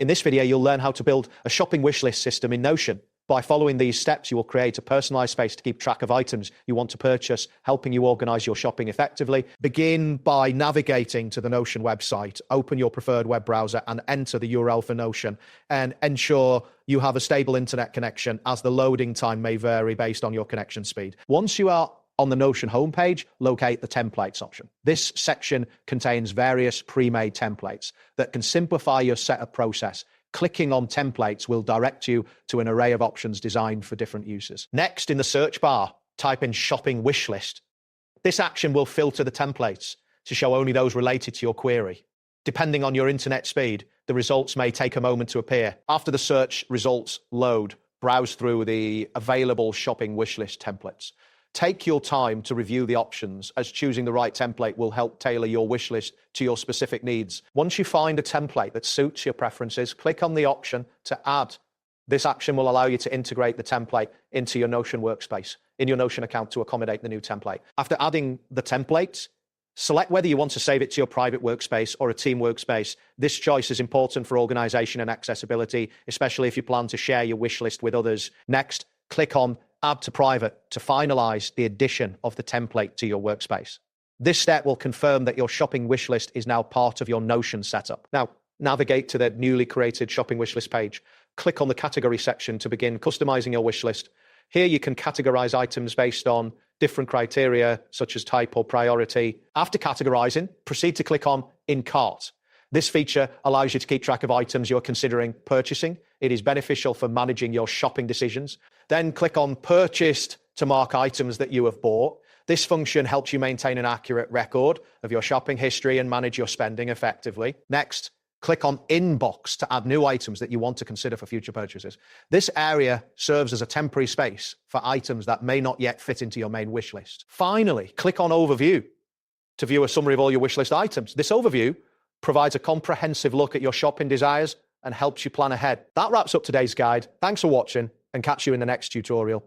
In this video, you'll learn how to build a shopping wish list system in Notion. By following these steps, you will create a personalized space to keep track of items you want to purchase, helping you organize your shopping effectively. Begin by navigating to the Notion website, open your preferred web browser and enter the URL for Notion, and ensure you have a stable internet connection, as the loading time may vary based on your connection speed. Once you are on the Notion homepage, locate the templates option. This section contains various pre-made templates that can simplify your setup process. Clicking on templates will direct you to an array of options designed for different uses. Next, in the search bar, type in shopping wish list. This action will filter the templates to show only those related to your query. Depending on your internet speed, the results may take a moment to appear. After the search results load, browse through the available shopping wish list templates. Take your time to review the options, as choosing the right template will help tailor your wish list to your specific needs. Once you find a template that suits your preferences, click on the option to add. This action will allow you to integrate the template into your Notion workspace in your Notion account to accommodate the new template. After adding the templates, select whether you want to save it to your private workspace or a team workspace. This choice is important for organization and accessibility, especially if you plan to share your wish list with others. Next, click on Add to Private to finalize the addition of the template to your workspace. This step will confirm that your shopping wish list is now part of your Notion setup. Now, navigate to the newly created shopping wish list page. Click on the category section to begin customizing your wish list. Here you can categorize items based on different criteria, such as type or priority. After categorizing, proceed to click on In Cart. This feature allows you to keep track of items you're considering purchasing. It is beneficial for managing your shopping decisions. Then click on Purchased to mark items that you have bought. This function helps you maintain an accurate record of your shopping history and manage your spending effectively. Next, click on Inbox to add new items that you want to consider for future purchases. This area serves as a temporary space for items that may not yet fit into your main wish list. Finally, click on Overview to view a summary of all your wish list items. This overview provides a comprehensive look at your shopping desires and helps you plan ahead. That wraps up today's guide. Thanks for watching, and catch you in the next tutorial.